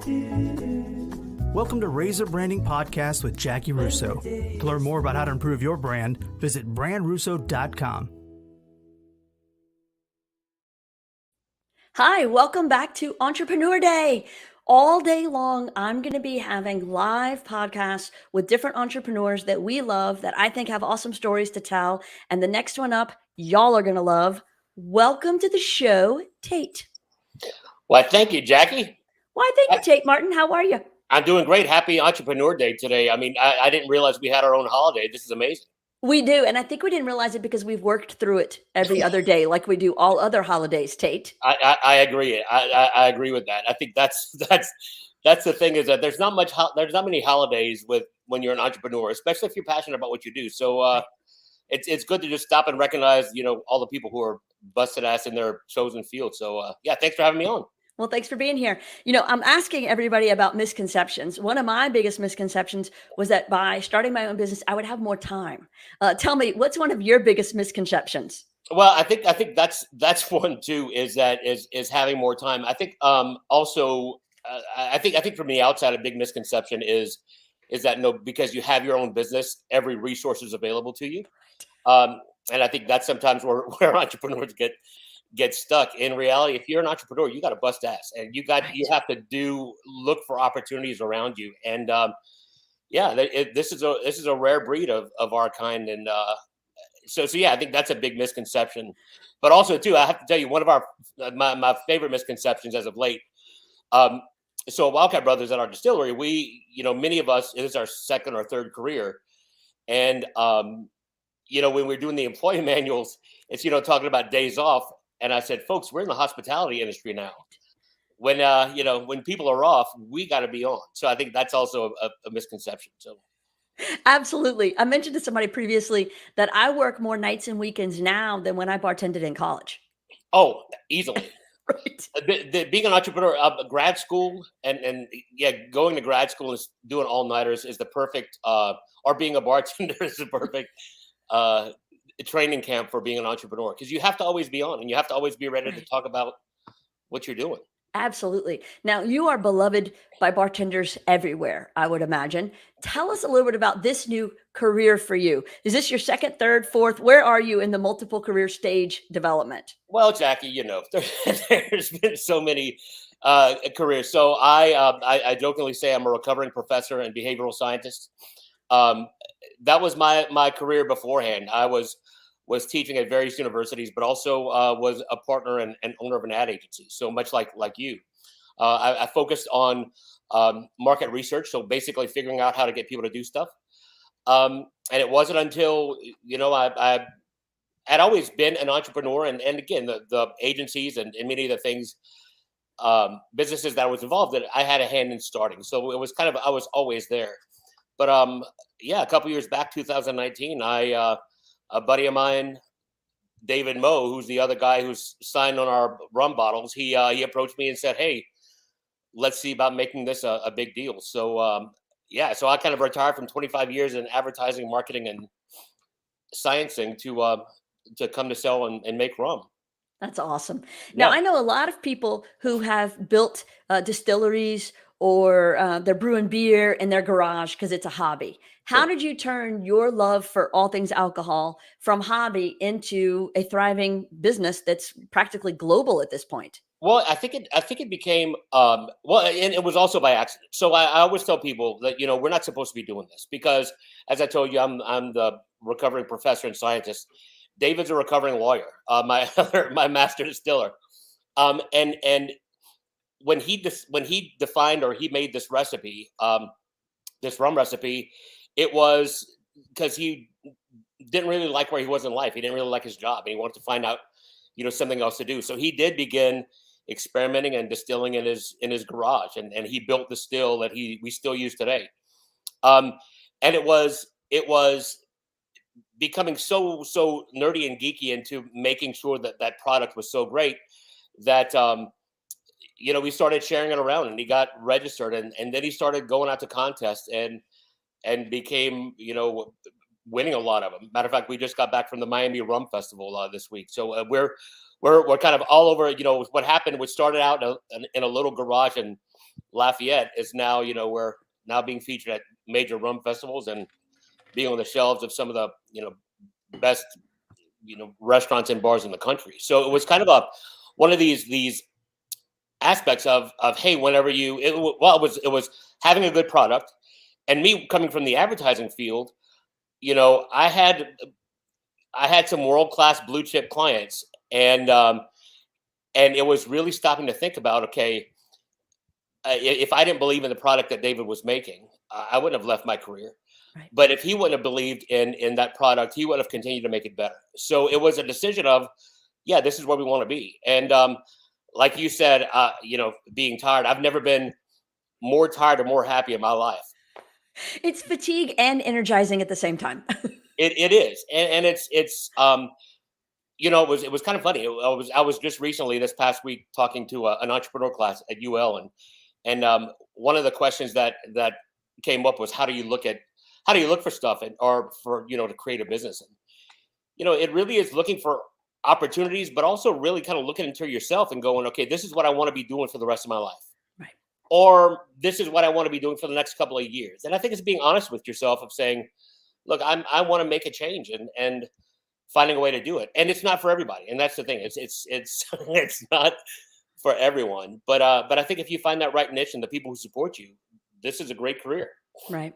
Welcome to RazorBranding Podcast with Jackie Russo. To learn more about how to improve your brand, visit brandrusso.com. Hi, welcome back to Entrepreneur Day. All day long, I'm going to be having live podcasts with different entrepreneurs that we love, that I think have awesome stories to tell. And the next one up, y'all are going to love. Welcome to the show, Tait. Well, thank you, Jackie. Why, thank you, Tait Martin. How are you? I'm doing great. Happy Entrepreneur Day today. I mean, I didn't realize we had our own holiday. This is amazing. We do. And I think we didn't realize it because we've worked through it every other day like we do all other holidays, Tait. I agree. I agree with that. I think that's the thing, is that there's not many holidays when you're an entrepreneur, especially if you're passionate about what you do. So it's good to just stop and recognize, all the people who are busted ass in their chosen field. So yeah, thanks for having me on. Well, thanks for being here. I'm asking everybody about misconceptions. One of my biggest misconceptions was that by starting my own business, I would have more time. Tell me, what's one of your biggest misconceptions? Well, I think that's one too, is having more time. I think also I think from the outside, a big misconception is that because you have your own business, every resource is available to you. And I think that's sometimes where entrepreneurs get stuck. In reality, if you're an entrepreneur, you got to bust ass, and you have to look for opportunities around you. And this is a rare breed of our kind. And so yeah, I think that's a big misconception. But also too, I have to tell you, one of my favorite misconceptions as of late. So Wildcat Brothers at our distillery, we, many of us, it is our second or third career. And when we're doing the employee manuals, it's, talking about days off. And I said, folks, we're in the hospitality industry now. When people are off, we got to be on. So I think that's also a misconception. So. Absolutely. I mentioned to somebody previously that I work more nights and weekends now than when I bartended in college. Oh, easily. Right. Being an entrepreneur, grad school and going to grad school and doing all-nighters is the perfect, or being a bartender is the perfect training camp for being an entrepreneur, because you have to always be on and you have to always be ready to talk about what you're doing. Absolutely. Now, you are beloved by bartenders everywhere, I would imagine. Tell us a little bit about this new career for you. Is this your second, third, fourth? Where are you in the multiple career stage development? Well, Jackie, there's been so many careers. So I jokingly say I'm a recovering professor and behavioral scientist. That was my career beforehand. I was teaching at various universities, but also was a partner and owner of an ad agency. So much like you, I focused on market research. So basically figuring out how to get people to do stuff. And it wasn't until, I had always been an entrepreneur. And again, the agencies and many of the things, businesses that I was involved in, I had a hand in starting. So it was I was always there. But a couple years back, 2019, a buddy of mine, David Moe, who's the other guy who's signed on our rum bottles, he approached me and said, "Hey, let's see about making this a big deal." So so I kind of retired from 25 years in advertising, marketing, and sciencing to come to sell and make rum. That's awesome. Now, I know a lot of people who have built distilleries or they're brewing beer in their garage because it's a hobby. How did you turn your love for all things alcohol from hobby into a thriving business that's practically global at this point? Well, I think it became and it was also by accident. So I always tell people that we're not supposed to be doing this because, as I told you, I'm the recovering professor and scientist. David's a recovering lawyer, my master distiller, and when he defined, or he made this recipe, this rum recipe, it was because he didn't really like where he was in life. He didn't really like his job, and he wanted to find out, something else to do. So he did begin experimenting and distilling in his garage, and he built the still that we still use today. And it was becoming so nerdy and geeky into making sure that product was so great that we started sharing it around, and he got registered, and then he started going out to contests and became winning a lot of them. Matter of fact, we just got back from the Miami Rum Festival this week, so we're kind of all over. What happened, we started out in a little garage, and Lafayette is now, we're now being featured at major rum festivals and being on the shelves of some of the, best, restaurants and bars in the country. So it was kind of one of these aspects of hey, whenever it was having a good product, and me coming from the advertising field, I had some world-class blue chip clients, and it was really stopping to think about, okay, if I didn't believe in the product that David was making, I wouldn't have left my career. Right. But if he wouldn't have believed in that product, he would have continued to make it better. So it was a decision of, yeah, this is where we want to be. And like you said, being tired, I've never been more tired or more happy in my life. It's fatigue and energizing at the same time. It is, and it's it was kind of funny. I was just recently this past week talking to an entrepreneur class at UL, and one of the questions that came up was how do you look for stuff or for to create a business. And it really is looking for opportunities, but also really kind of looking into yourself and going, okay, this is what I want to be doing for the rest of my life. Right. Or this is what I want to be doing for the next couple of years. And I think it's being honest with yourself of saying, look, I want to make a change and finding a way to do it. And it's not for everybody. And that's the thing. It's not for everyone. But I think if you find that right niche and the people who support you, this is a great career. Right.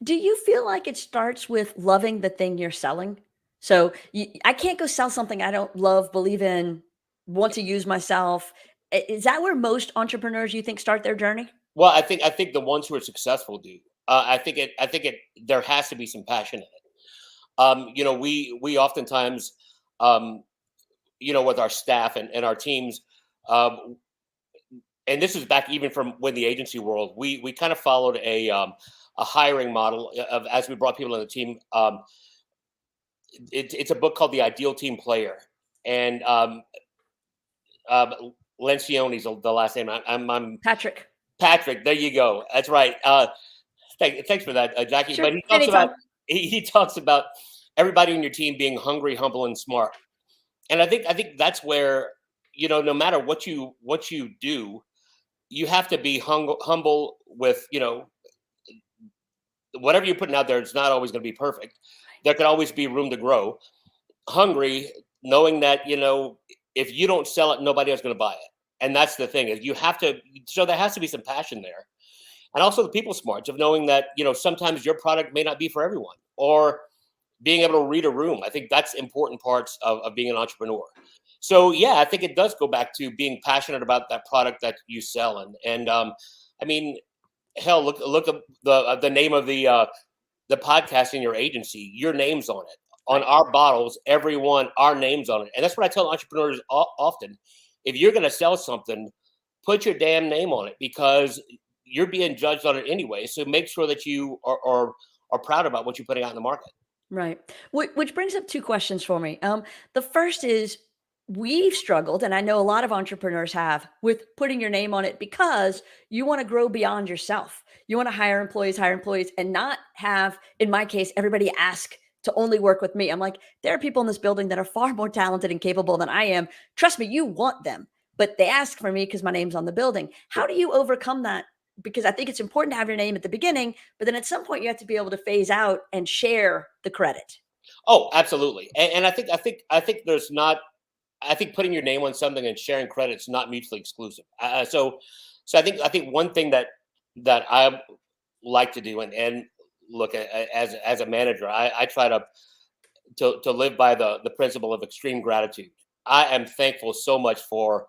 Do you feel like it starts with loving the thing you're selling? So I can't go sell something I don't love, believe in, want to use myself. Is that where most entrepreneurs you think start their journey? Well, I think the ones who are successful do. I think there has to be some passion in it. We oftentimes, with our staff and our teams, and this is back even from when the agency world, we kind of followed a hiring model of as we brought people on the team. It's a book called The Ideal Team Player, and Lencioni's the last name. I'm Patrick. Patrick, there you go. That's right. Thanks for that, Jackie. Sure. But he talks about everybody on your team being hungry, humble, and smart. And I think that's where no matter what you do, you have to be humble with whatever you're putting out there. It's not always going to be perfect. There could always be room to grow. Hungry, knowing that if you don't sell it, nobody else is going to buy it. And that's the thing, is you have to. So there has to be some passion there, and also the people smarts of knowing that sometimes your product may not be for everyone, or being able to read a room. I think that's important parts of being an entrepreneur. So yeah, I think it does go back to being passionate about that product that you sell, and I mean, hell, look at the name of the podcast in your agency. Your name's on it. On our bottles, our name's on it. And that's what I tell entrepreneurs often. If you're going to sell something, put your damn name on it, because you're being judged on it anyway. So make sure that you are proud about what you're putting out in the market. Right. Which brings up two questions for me. The first is, we've struggled, and I know a lot of entrepreneurs have, with putting your name on it because you want to grow beyond yourself. You want to hire employees, and not have, in my case, everybody ask to only work with me. I'm like, there are people in this building that are far more talented and capable than I am. Trust me, you want them, but they ask for me because my name's on the building. How do you overcome that? Because I think it's important to have your name at the beginning, but then at some point you have to be able to phase out and share the credit. Oh, absolutely. And I think there's not. I think putting your name on something and sharing credit is not mutually exclusive. So I think one thing that I like to do, and look at as a manager, I try to live by the principle of extreme gratitude. I am thankful so much for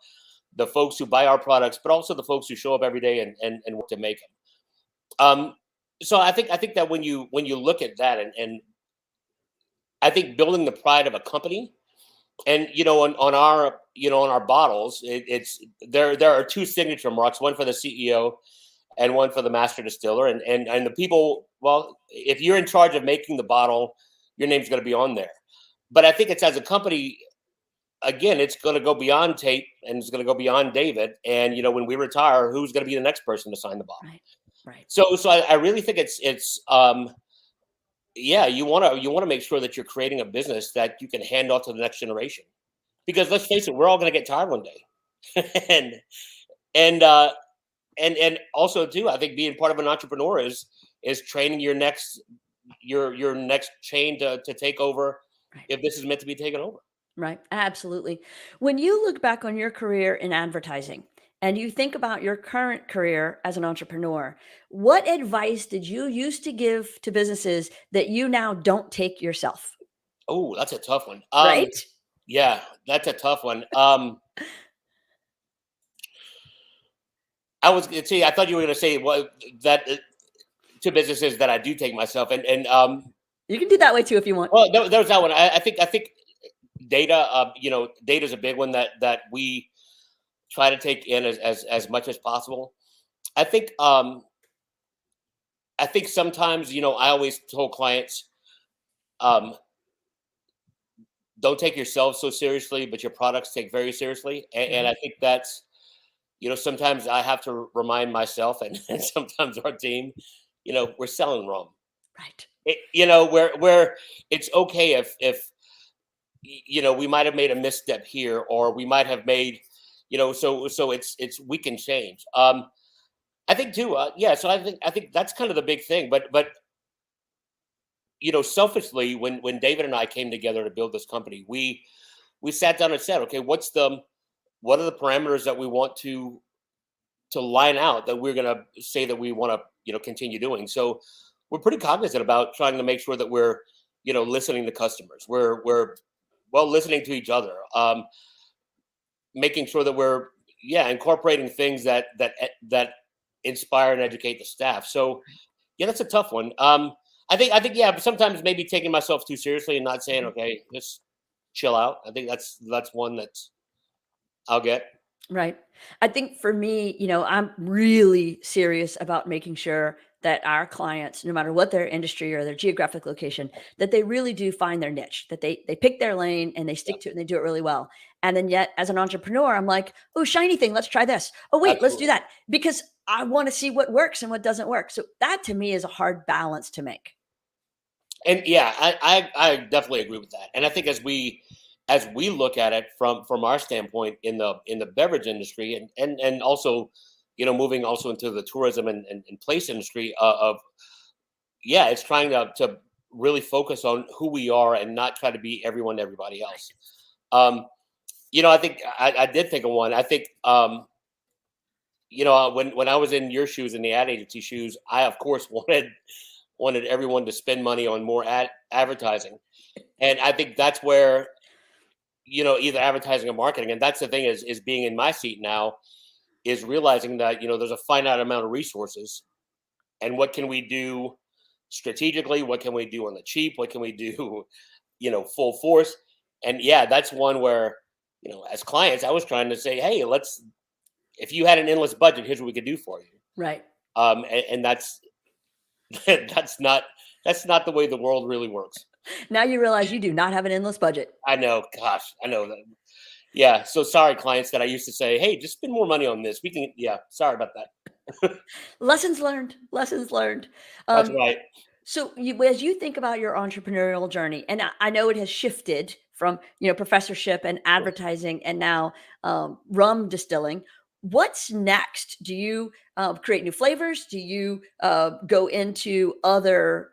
the folks who buy our products, but also the folks who show up every day and work to make them. So I think that when you look at that, and I think building the pride of a company. And on our bottles, it's there are two signature marks, one for the CEO and one for the master distiller, and the people. Well, if you're in charge of making the bottle, your name's going to be on there. But I think it's, as a company, again, it's going to go beyond Tait, and it's going to go beyond David. And when we retire, who's going to be the next person to sign the bottle? Right. So I really think it's yeah, you want to make sure that you're creating a business that you can hand off to the next generation, because let's face it, we're all going to get tired one day, and and also too, I think being part of an entrepreneur is training your next chain to take over Right. if this is meant to be taken over. Right. Absolutely. When you look back on your career in advertising and you think about your current career as an entrepreneur, what advice did you used to give to businesses that you now don't take yourself? Oh, that's a tough one. Right? Yeah, that's a tough one. I thought you were going to say what that to businesses that I do take myself, and You can do that way too if you want. well, there's that one. I think data. Data is a big one that we try to take in as much as possible. I think sometimes, I always told clients, um, don't take yourself so seriously, but your products take very seriously. And I think that's, sometimes I have to remind myself and sometimes our team, we're selling rum. Right. Where it's okay if we might have made a misstep here, or we might have made, so it's we can change. I think too, yeah. So I think that's kind of the big thing. But selfishly, when David and I came together to build this company, we sat down and said, okay, what are the parameters that we want to line out, that we're going to say that we want to continue doing. So we're pretty cognizant about trying to make sure that we're listening to customers. We're well listening to each other, making sure that we're incorporating things that inspire and educate the staff. So yeah, that's a tough one. I think yeah, sometimes maybe taking myself too seriously and not saying, okay, just chill out. I think that's one that's I'll get. Right. I think for me, I'm really serious about making sure that our clients, no matter what their industry or their geographic location, that they really do find their niche, that they pick their lane and they Yeah, stick to it and they do it really well. And then yet as an entrepreneur, I'm like, oh, shiny thing, let's try this. Oh, wait, let's do absolutely. that. Because I want to see what works and what doesn't work. So that to me is a hard balance to make. And yeah, I definitely agree with that. And I think as we look at it from our standpoint in the beverage industry, and also moving also into the tourism and place industry, of yeah, it's trying to really focus on who we are and not try to be everyone to everybody else. Um, I think I did think of one. I think when I was in your shoes, in the ad agency shoes, I of course wanted everyone to spend money on more advertising, and I think that's where either advertising or marketing, and that's the thing is being in my seat now, is realizing that there's a finite amount of resources, and what can we do strategically, what can we do on the cheap, what can we do full force. And yeah, that's one where as clients I was trying to say, hey, if you had an endless budget, here's what we could do for you. Right. And that's that's not the way the world really works. Now you realize you do not have an endless budget. I know, gosh, I know that. Yeah, so sorry, clients that I used to say, hey, just spend more money on this. We can, yeah, sorry about that. Lessons learned. Lessons learned. That's Um, right. So as you think about your entrepreneurial journey, and I know it has shifted from professorship and advertising, and now rum distilling. What's next? Do you create new flavors? Do you go into other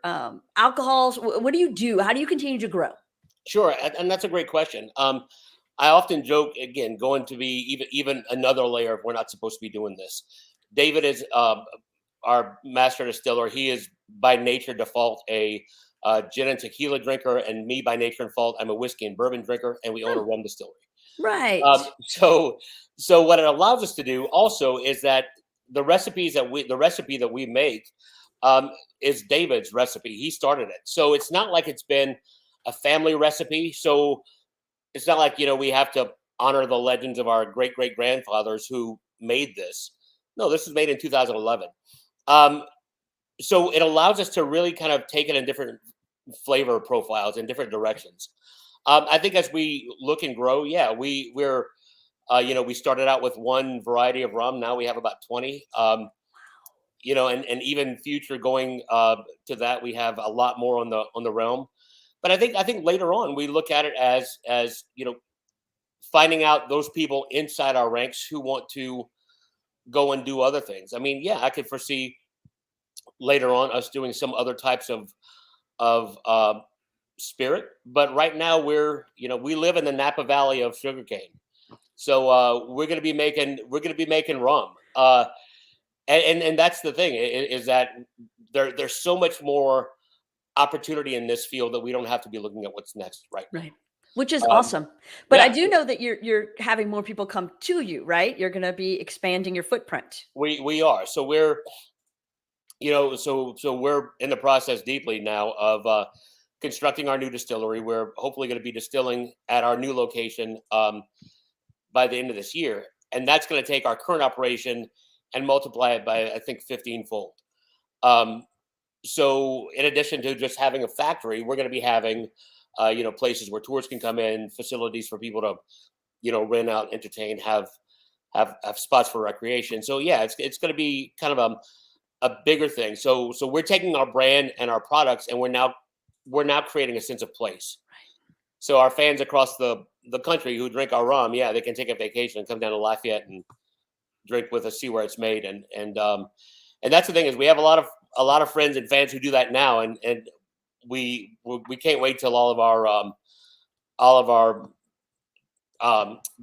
alcohols? What do you do? How do you continue to grow? Sure, and that's a great question. I often joke, again, going to be even another layer of we're not supposed to be doing this. David is our master distiller. He is by nature default a gin and tequila drinker, and me by nature and fault, I'm a whiskey and bourbon drinker, and we own a Hmm, rum distillery. right. So what it allows us to do also is that the recipe that we make is David's recipe. He started it, so it's not like it's been a family recipe. So it's not like we have to honor the legends of our great great grandfathers who made this. No, this was made in 2011. Um, so it allows us to really kind of take it in different flavor profiles in different directions. I think as we look and grow, yeah, we're we started out with one variety of rum. Now we have about 20. And even future going to that, we have a lot more on the realm. But I think later on we look at it as finding out those people inside our ranks who want to go and do other things. I mean, yeah, I could foresee later on us doing some other types of spirit, but right now we live in the Napa Valley of sugarcane, so we're going to be making rum, and that's the thing is that there's so much more opportunity in this field that we don't have to be looking at what's next right now. Right. Which is Um, awesome. But I yeah, do know that you're having more people come to you, right? You're going to be expanding your footprint. we are. So we're so we're in the process deeply now of constructing our new distillery. We're hopefully going to be distilling at our new location by the end of this year, and that's going to take our current operation and multiply it by, I think, 15-fold. Um, so in addition to just having a factory, we're going to be having places where tourists can come in, facilities for people to rent out, entertain, have spots for recreation. So yeah, it's going to be kind of a bigger thing. So we're taking our brand and our products, and we're now creating a sense of place. So our fans across the country who drink our rum, yeah, they can take a vacation and come down to Lafayette and drink with us, see where it's made, and that's the thing is we have a lot of friends and fans who do that now, and we can't wait till all of our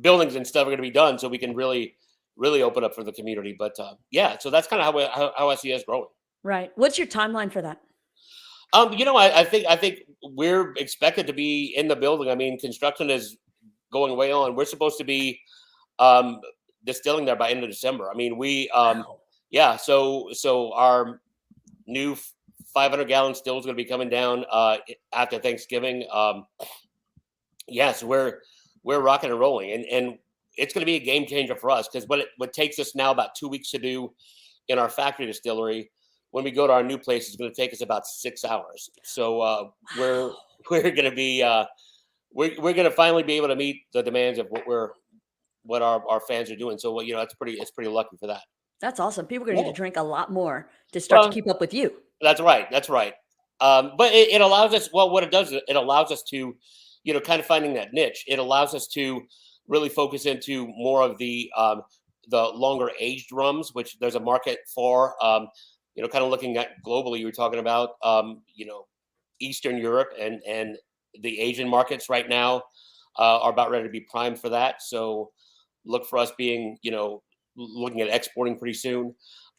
buildings and stuff are going to be done, so we can really open up for the community. But yeah, so that's kind of how I see us growing. Right. What's your timeline for that? I think we're expected to be in the building. I mean, construction is going way on. We're supposed to be distilling there by end of December. I mean, Wow. yeah. So our new 500-gallon still is going to be coming down after Thanksgiving. Yeah, so we're rocking and rolling, and it's going to be a game changer for us because what takes us now about 2 weeks to do in our factory distillery, when we go to our new place, it's going to take us about 6 hours. So we're going to be we're going to finally be able to meet the demands of what our fans are doing. So it's pretty lucky for that. That's awesome. People are going to need Yeah. to drink a lot more to start to Well, keep up with you. that's right. That's right. But it allows us. Well, what it does is it allows us to, kind of finding that niche. It allows us to really focus into more of the longer aged rums, which there's a market for. Kind of looking at globally, you were talking about, Eastern Europe and the Asian markets right now are about ready to be primed for that. So look for us being, looking at exporting pretty soon.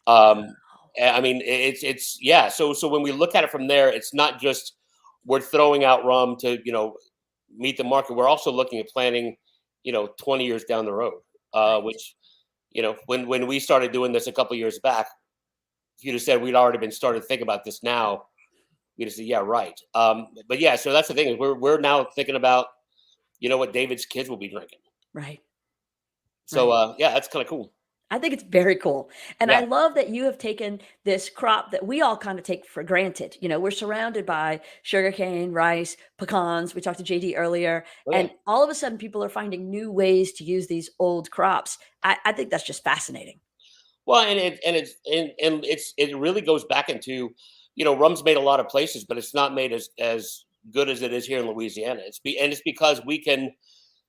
I mean, it's yeah. So when we look at it from there, it's not just we're throwing out rum to meet the market. We're also looking at planning 20 years down the road, which when we started doing this a couple of years back, if you'd have said we'd already been started to think about this now, we'd have said yeah, right. But yeah, so that's the thing is we're now thinking about what David's kids will be drinking. Right. So yeah, that's kind of cool. I think it's very cool. And I Yeah. love that you have taken this crop that we all kind of take for granted. We're surrounded by sugarcane, rice, pecans. We talked to JD earlier. Oh, yeah. And all of a sudden, people are finding new ways to use these old crops. I think that's just fascinating. Well, it really goes back into, rum's made a lot of places, but it's not made as good as it is here in Louisiana. It's because we can,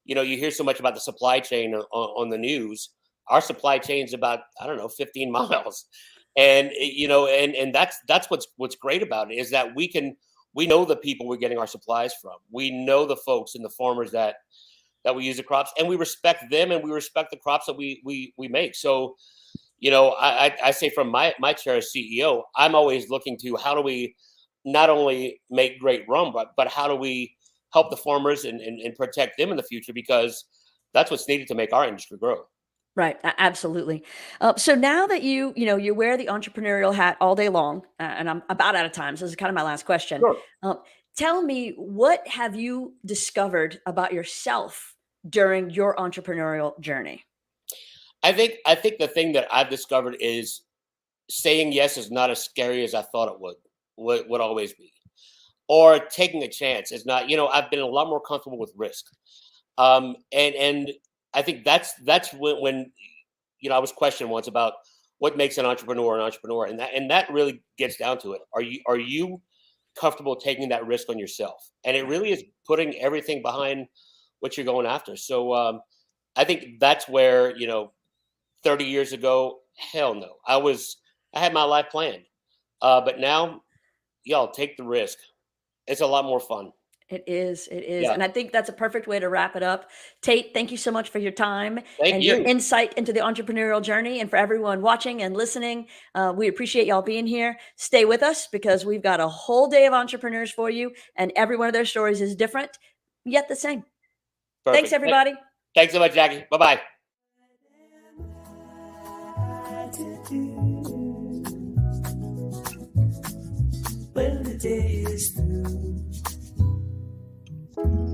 you hear so much about the supply chain on the news. Our supply chain is about, I don't know, 15 miles, and and that's what's great about it is that we know the people we're getting our supplies from. We know the folks and the farmers that we use the crops, and we respect them, and we respect the crops that we make. So. I say from my chair as CEO, I'm always looking to how do we not only make great rum, but how do we help the farmers and protect them in the future, because that's what's needed to make our industry grow. Right, absolutely. So now that you wear the entrepreneurial hat all day long, and I'm about out of time, so this is kind of my last question. Sure. Tell me, what have you discovered about yourself during your entrepreneurial journey? I think the thing that I've discovered is saying yes is not as scary as I thought it would always be, or taking a chance is not. I've been a lot more comfortable with risk, and I think that's when I was questioned once about what makes an entrepreneur, and that really gets down to it. Are you comfortable taking that risk on yourself? And it really is putting everything behind what you're going after. So I think that's where 30 years ago Hell no. I had my life planned. But now, y'all take the risk. It's a lot more fun. It is. It is. Yeah. And I think that's a perfect way to wrap it up. Tait, thank you so much for your time Thank your you. insight into the entrepreneurial journey. And for everyone watching and listening, we appreciate y'all being here. Stay with us because we've got a whole day of entrepreneurs for you. And every one of their stories is different, yet the same. Perfect. Thanks, everybody. Thanks so much, Jackie. Bye-bye. When the day is through.